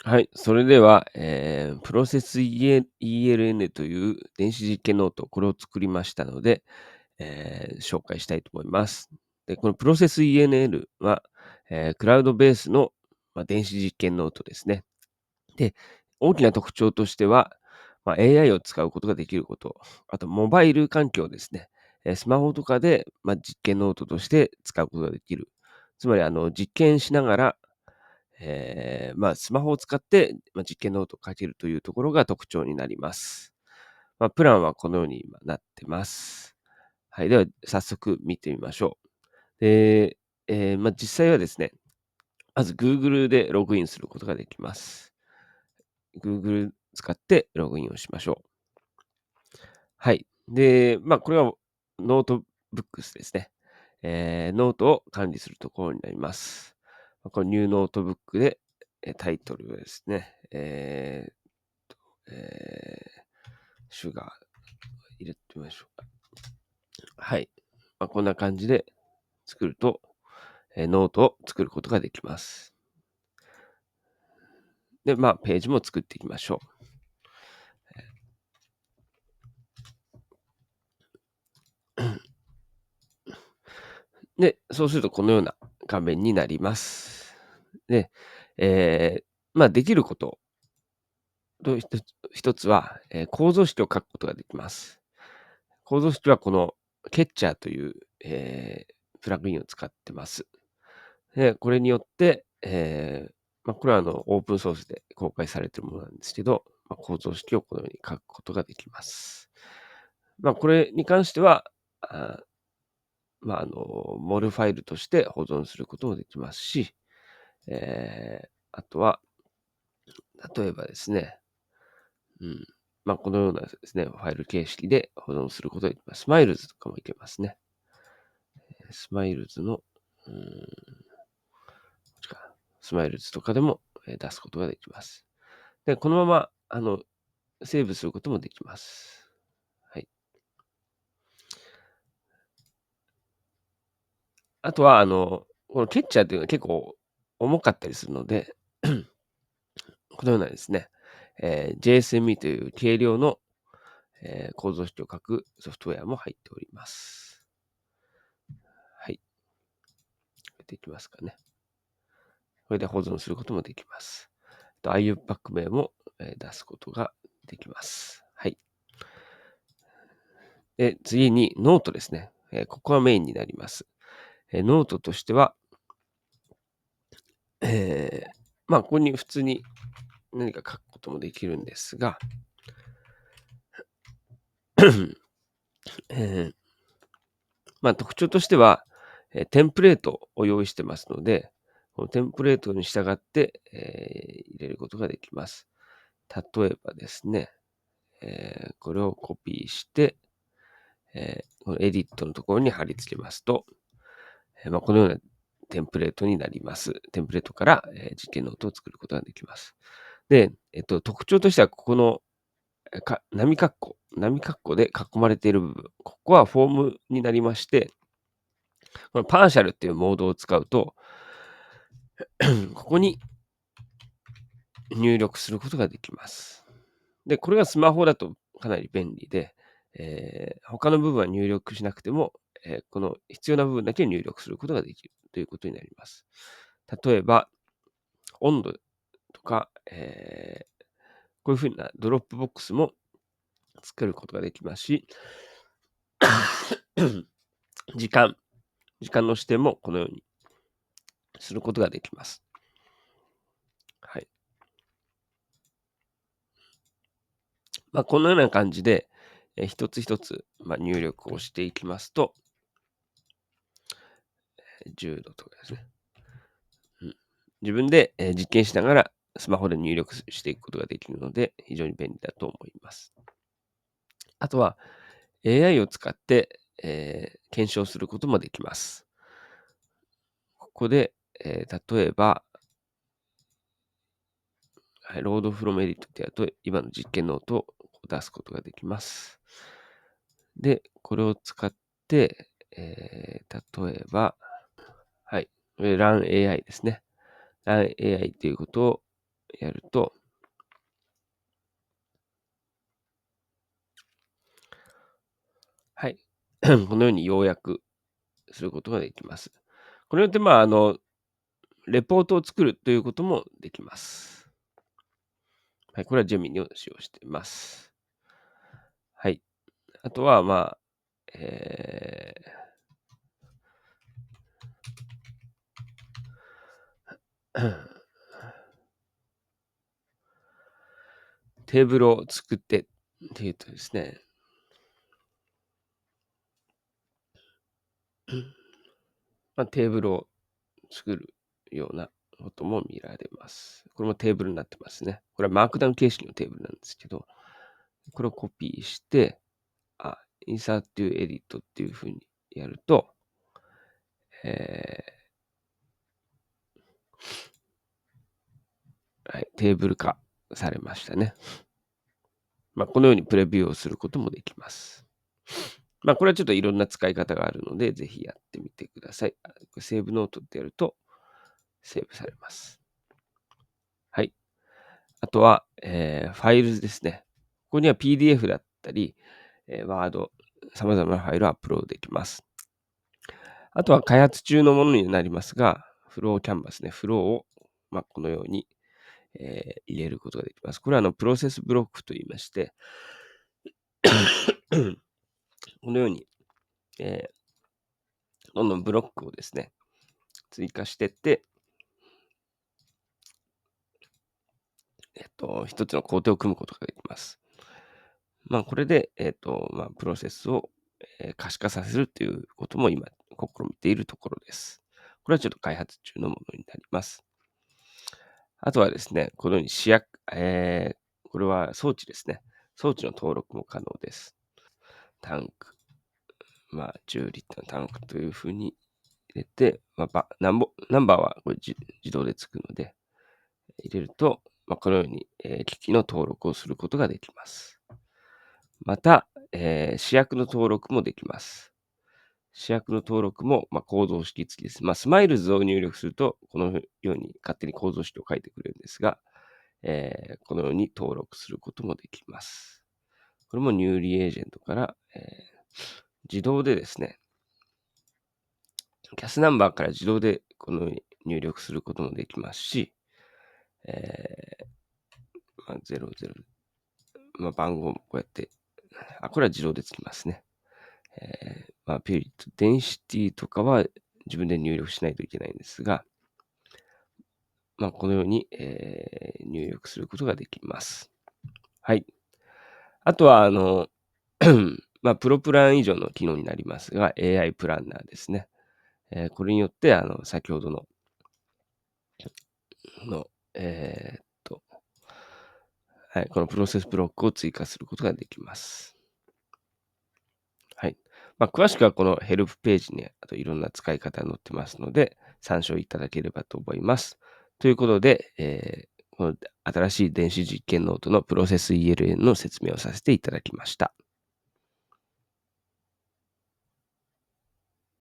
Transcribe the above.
はい、それでは、プロセス ELN という電子実験ノート、これを作りましたので、紹介したいと思います。で、このプロセス ENL は、クラウドベースの、電子実験ノートですね。で、大きな特徴としては、AI を使うことができること、あとモバイル環境ですね。スマホとかで、実験ノートとして使うことができる。つまり、実験しながら、スマホを使って、実験ノートを書けるというところが特徴になります。プランはこのように今なってます。はい、では早速見てみましょう。で、実際はですね、まず Google でログインすることができます。Google 使ってログインをしましょう。はい。で、これはノートブックスですね。ノートを管理するところになります。これニューノートブックで、タイトルはですね、シュガー入れてみましょうか。はい。こんな感じで作ると、ノートを作ることができます。で、ページも作っていきましょう。で、そうするとこのような画面になります。で、できることと一つは、構造式を書くことができます。構造式はこの Ketcher という、プラグインを使ってます。で、これによって、これはオープンソースで公開されているものなんですけど、構造式をこのように書くことができます。これに関しては、あモルファイルとして保存することもできますし、あとは、例えばですね、うん。このようなですね、ファイル形式で保存することができます。スマイルズとかもいけますね。スマイルズの、こっちかスマイルズとかでも出すことができます。で、このまま、セーブすることもできます。はい。あとは、このケッチャーっていうのは結構重かったりするので、このようなですね、JSME という軽量の、構造式を書くソフトウェアも入っております。はい。できますかね。これで保存することもできます。IUPAC 名も出すことができます。はい。で、次にノートですね。ここがメインになります。ノートとしては、ここに普通に何か書くこともできるんですが、えー特徴としては、テンプレートを用意してますので、このテンプレートに従って、入れることができます。例えばですね、これをコピーして、このエディットのところに貼り付けますと、このようなテンプレートになります。テンプレートから、実験ノートを作ることができます。で、特徴としては、ここの波括弧で囲まれている部分、ここはフォームになりまして、このパーシャルっていうモードを使うと、ここに入力することができます。で、これがスマホだとかなり便利で、他の部分は入力しなくても、この必要な部分だけ入力することができるということになります。例えば、温度とか、こういうふうなドロップボックスも作ることができますし、時間、時間の指定もこのようにすることができます。はい。このような感じで、一つ一つ、入力をしていきますと、10度とかですね。自分で、実験しながらスマホで入力していくことができるので、非常に便利だと思います。あとは、AI を使って、検証することもできます。ここで、例えば、はい、ロードフロムエディットってやると、今の実験ノートを出すことができます。で、これを使って、例えば、はい、Run AI ですね。Run AI ということをやると、はい。このように要約することができます。これによって、レポートを作るということもできます。はい、これはジェミニを使用しています。はい。あとは、えーテーブルを作ってっていうとですね、テーブルを作るようなことも見られます。これもテーブルになってますね。これはマークダウン形式のテーブルなんですけど、これをコピーして、インサートというエディットっていうふうにやると、えはい、テーブル化されましたね。このようにプレビューをすることもできます。これはちょっといろんな使い方があるので、ぜひやってみてください。これセーブノートってやると、セーブされます。はい。あとは、ファイルですね。ここには PDF だったり、Word、様々なファイルをアップロードできます。あとは開発中のものになりますが、フローキャンバスね、フローを、このように、入れることができます。これはプロセスブロックと言いまして、このように、えどんどんブロックをですね、追加していって、一つの工程を組むことができます。これで、プロセスを、可視化させるということも今、試みているところです。これはちょっと開発中のものになります。あとはですね、このようにこれは装置ですね。装置の登録も可能です。タンク、10リッターのタンクというふうに入れて、ナンバーはこれ自動でつくので、入れると、このように、機器の登録をすることができます。また、試薬の登録もできます。試薬の登録も、構造式付きです。スマイルズを入力すると、このように勝手に構造式を書いてくれるんですが、このように登録することもできます。これもニューリエージェントから、自動でですね、キャスナンバーから自動でこのように入力することもできますし、00、番号もこうやって、これは自動でつきますね。ピリッド、デンシティとかは自分で入力しないといけないんですが、このように、入力することができます。はい。あとは、プロプラン以上の機能になりますが、AI プランナーですね。これによって、先ほどの、はい、このプロセスブロックを追加することができます。はい。詳しくはこのヘルプページにあといろんな使い方が載ってますので、参照いただければと思います。ということで、この新しい電子実験ノートのプロセス ELN の説明をさせていただきました。